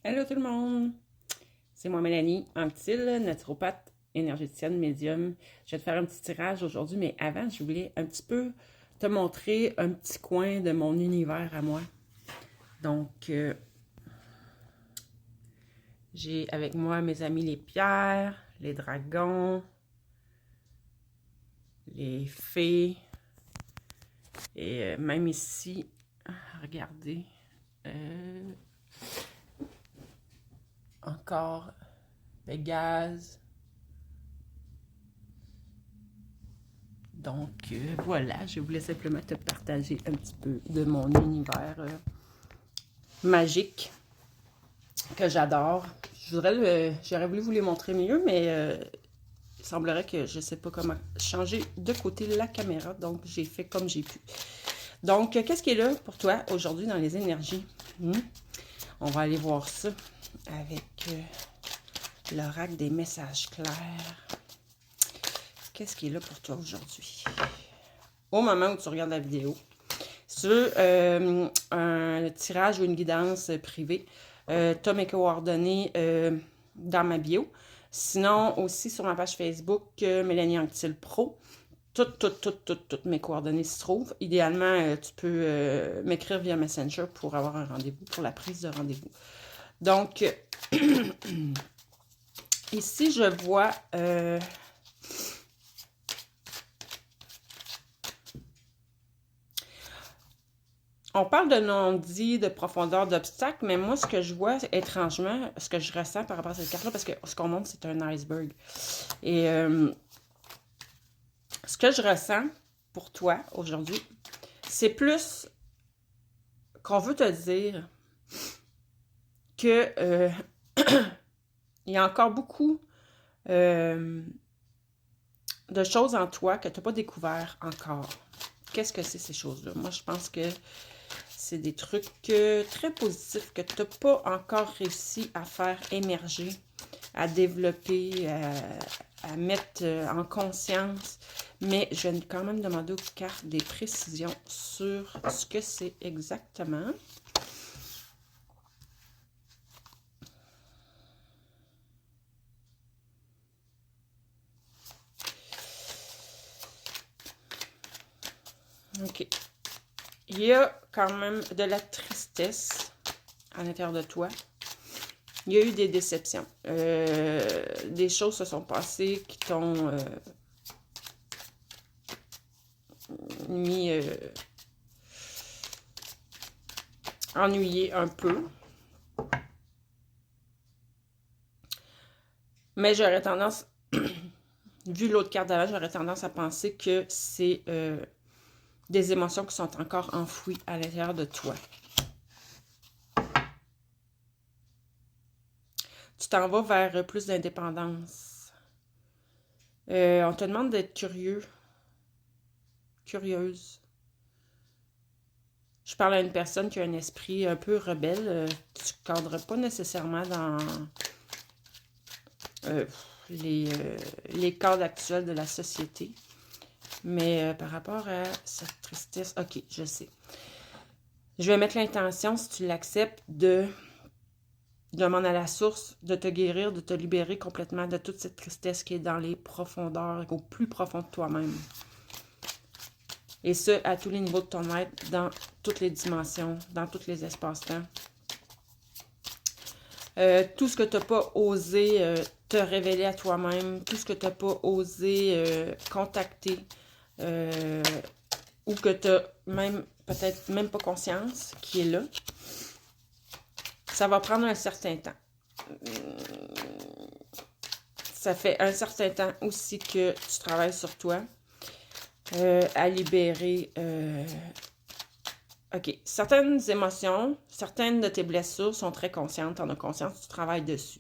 Hello tout le monde! C'est moi Mélanie Anctil, naturopathe, énergéticienne, médium. Je vais te faire un petit tirage aujourd'hui, mais avant, je voulais un petit peu te montrer un petit coin de mon univers à moi. Donc, j'ai avec moi mes amis les pierres, les dragons, les fées, et même ici, regardez, encore Pégase. Donc, voilà, je voulais simplement te partager un petit peu de mon univers magique que j'adore. J'aurais voulu vous les montrer mieux, mais il semblerait que je ne sais pas comment changer de côté la caméra, donc j'ai fait comme j'ai pu. Donc, qu'est-ce qui est là pour toi aujourd'hui dans les énergies? On va aller voir ça avec l'oracle des messages clairs. Qu'est-ce qui est là pour toi aujourd'hui? Au moment où tu regardes la vidéo, sur un tirage ou une guidance privée, tu as mes coordonnées dans ma bio. Sinon, aussi sur ma page Facebook, Mélanie Anctil Pro, toutes mes coordonnées se trouvent. Idéalement, tu peux m'écrire via Messenger pour avoir un rendez-vous, pour la prise de rendez-vous. Donc, ici, je vois... on parle de non-dit, de profondeur, d'obstacle, mais moi, ce que je vois, étrangement, ce que je ressens par rapport à cette carte-là, parce que ce qu'on montre, c'est un iceberg. Et ce que je ressens pour toi aujourd'hui, c'est plus qu'on veut te dire que il y a encore beaucoup de choses en toi que tu n'as pas découvert encore. Qu'est-ce que c'est ces choses-là? Moi, je pense que c'est des trucs très positifs que tu n'as pas encore réussi à faire émerger, à développer, à mettre en conscience. Mais je vais quand même demander aux cartes des précisions sur ce que c'est exactement. OK. Il y a quand même de la tristesse à l'intérieur de toi. Il y a eu des déceptions. Des choses se sont passées qui t'ont mis ennuyé un peu. Mais j'aurais tendance, vu l'autre carte d'avant, j'aurais tendance à penser que c'est des émotions qui sont encore enfouies à l'intérieur de toi. Tu t'en vas vers plus d'indépendance. On te demande d'être curieux, curieuse. Je parle à une personne qui a un esprit un peu rebelle. Tu ne cadres pas nécessairement dans les cadres actuels de la société. Mais par rapport à cette tristesse, ok, je sais. Je vais mettre l'intention, si tu l'acceptes, de demander à la source de te guérir, de te libérer complètement de toute cette tristesse qui est dans les profondeurs, au plus profond de toi-même. Et ce, à tous les niveaux de ton être, dans toutes les dimensions, dans tous les espaces-temps. Tout ce que tu n'as pas osé te révéler à toi-même, tout ce que tu n'as pas osé contacter, ou que tu n'as même peut-être même pas conscience qui est là, ça va prendre un certain temps. Ça fait un certain temps aussi que tu travailles sur toi, à libérer... OK. Certaines émotions, certaines de tes blessures sont très conscientes, t'en as conscience, tu travailles dessus.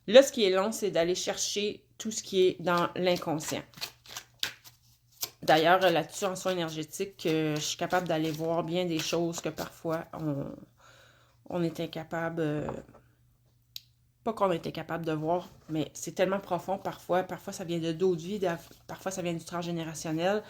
Là, ce qui est long, c'est d'aller chercher tout ce qui est dans l'inconscient. D'ailleurs, là-dessus, en soins énergétiques, je suis capable d'aller voir bien des choses que parfois on est incapable... pas qu'on est incapable de voir, mais c'est tellement profond parfois. Parfois, ça vient de d'autres vies, parfois, ça vient du transgénérationnel.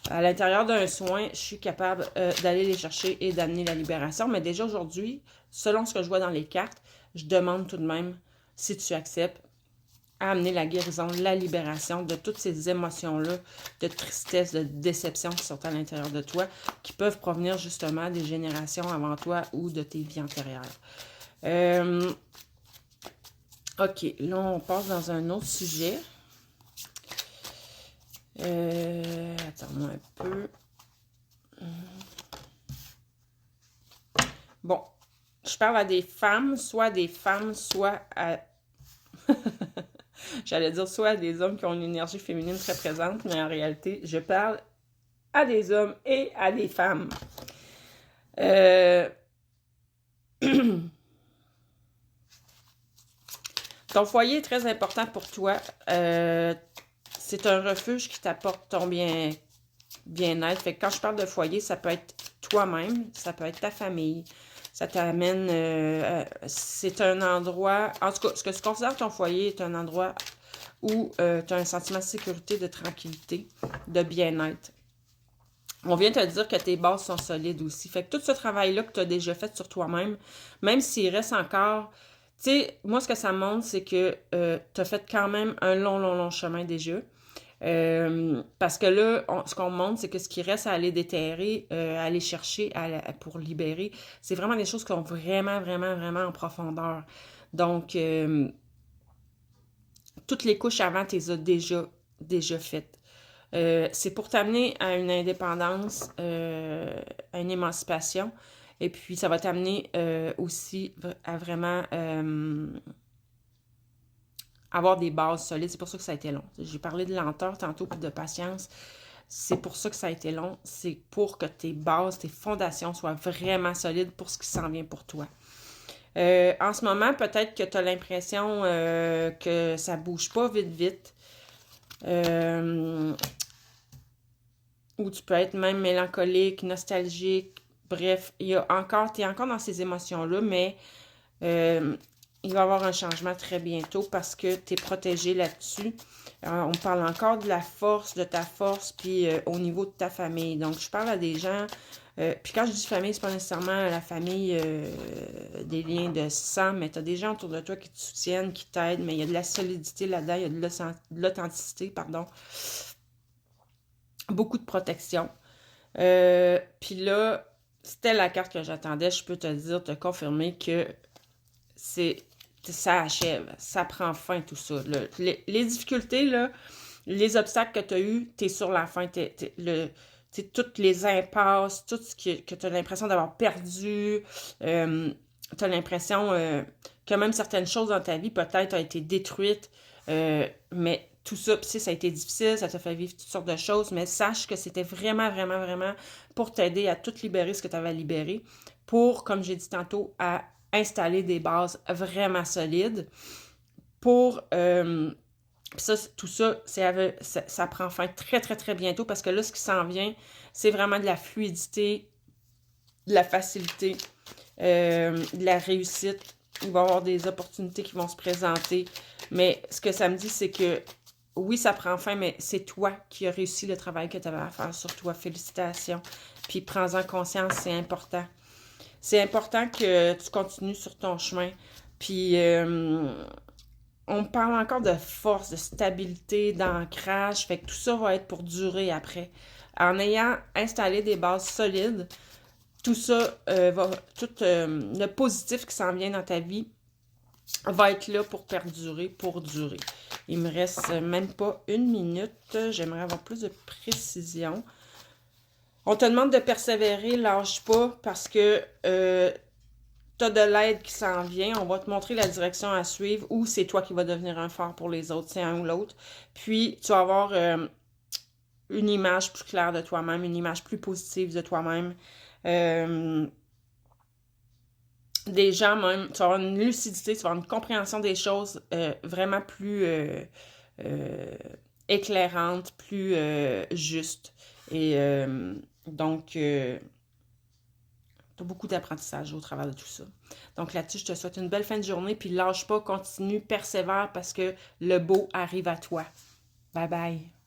À l'intérieur d'un soin, je suis capable d'aller les chercher et d'amener la libération. Mais déjà aujourd'hui, selon ce que je vois dans les cartes, je demande tout de même, si tu acceptes, à amener la guérison, la libération de toutes ces émotions-là, de tristesse, de déception qui sont à l'intérieur de toi, qui peuvent provenir justement des générations avant toi ou de tes vies antérieures. OK, là, on passe dans un autre sujet. Attends-moi un peu. Bon, je parle à des femmes, soit à... J'allais dire soit à des hommes qui ont une énergie féminine très présente, mais en réalité, je parle à des hommes et à des femmes. Ton foyer est très important pour toi. C'est un refuge qui t'apporte ton bien-être. Fait que quand je parle de foyer, ça peut être toi-même, ça peut être ta famille. Ça t'amène... c'est un endroit... En tout cas, ce que tu considères ton foyer est un endroit où tu as un sentiment de sécurité, de tranquillité, de bien-être. On vient te dire que tes bases sont solides aussi. Fait que tout ce travail-là que tu as déjà fait sur toi-même, même s'il reste encore... Tu sais, moi, ce que ça montre, c'est que tu as fait quand même un long chemin déjà. Parce que là, ce qu'on montre, c'est que ce qui reste à aller déterrer, à aller chercher pour libérer, c'est vraiment des choses qui sont vraiment en profondeur. Donc, toutes les couches avant, tu les as déjà faites. C'est pour t'amener à une indépendance, à une émancipation. Et puis, ça va t'amener aussi à vraiment avoir des bases solides. C'est pour ça que ça a été long. J'ai parlé de lenteur tantôt, puis de patience. C'est pour ça que ça a été long. C'est pour que tes bases, tes fondations soient vraiment solides pour ce qui s'en vient pour toi. En ce moment, peut-être que tu as l'impression que ça bouge pas vite. Ou tu peux être même mélancolique, nostalgique. Bref, t'es encore dans ces émotions-là, mais il va y avoir un changement très bientôt parce que tu es protégé là-dessus. On parle encore de la force, de ta force, puis au niveau de ta famille. Donc, je parle à des gens... puis quand je dis famille, c'est pas nécessairement la famille des liens de sang, mais tu as des gens autour de toi qui te soutiennent, qui t'aident, mais il y a de la solidité là-dedans, il y a de l'authenticité, pardon. Beaucoup de protection. Puis là, c'était la carte que j'attendais. Je peux te dire, te confirmer que ça achève, ça prend fin tout ça. Les difficultés, là, les obstacles que tu as eus, tu es sur la fin. Toutes les impasses, tout ce que tu as l'impression d'avoir perdu, tu as l'impression que même certaines choses dans ta vie peut-être ont été détruites, mais tout ça, puis ça a été difficile, ça t'a fait vivre toutes sortes de choses, mais sache que c'était vraiment pour t'aider à tout libérer ce que tu avais à libérer, pour, comme j'ai dit tantôt, à installer des bases vraiment solides, pour... tout ça, ça prend fin très bientôt, parce que là, ce qui s'en vient, c'est vraiment de la fluidité, de la facilité, de la réussite. Il va y avoir des opportunités qui vont se présenter, mais ce que ça me dit, c'est que oui, ça prend fin, mais c'est toi qui as réussi le travail que tu avais à faire sur toi. Félicitations. Puis prends-en conscience, c'est important. C'est important que tu continues sur ton chemin. Puis on parle encore de force, de stabilité, d'ancrage. Fait que tout ça va être pour durer après. En ayant installé des bases solides, tout ça tout le positif qui s'en vient dans ta vie va être là pour perdurer, pour durer. Il me reste même pas 1 minute. J'aimerais avoir plus de précision. On te demande de persévérer, lâche pas, parce que tu as de l'aide qui s'en vient. On va te montrer la direction à suivre, ou c'est toi qui vas devenir un phare pour les autres, c'est un ou l'autre. Puis, tu vas avoir une image plus claire de toi-même, une image plus positive de toi-même. Des gens même, tu vas avoir une lucidité, tu vas avoir une compréhension des choses vraiment plus éclairante, plus juste. Et donc, tu as beaucoup d'apprentissage au travers de tout ça. Donc là-dessus, je te souhaite une belle fin de journée, puis lâche pas, continue, persévère, parce que le beau arrive à toi. Bye bye!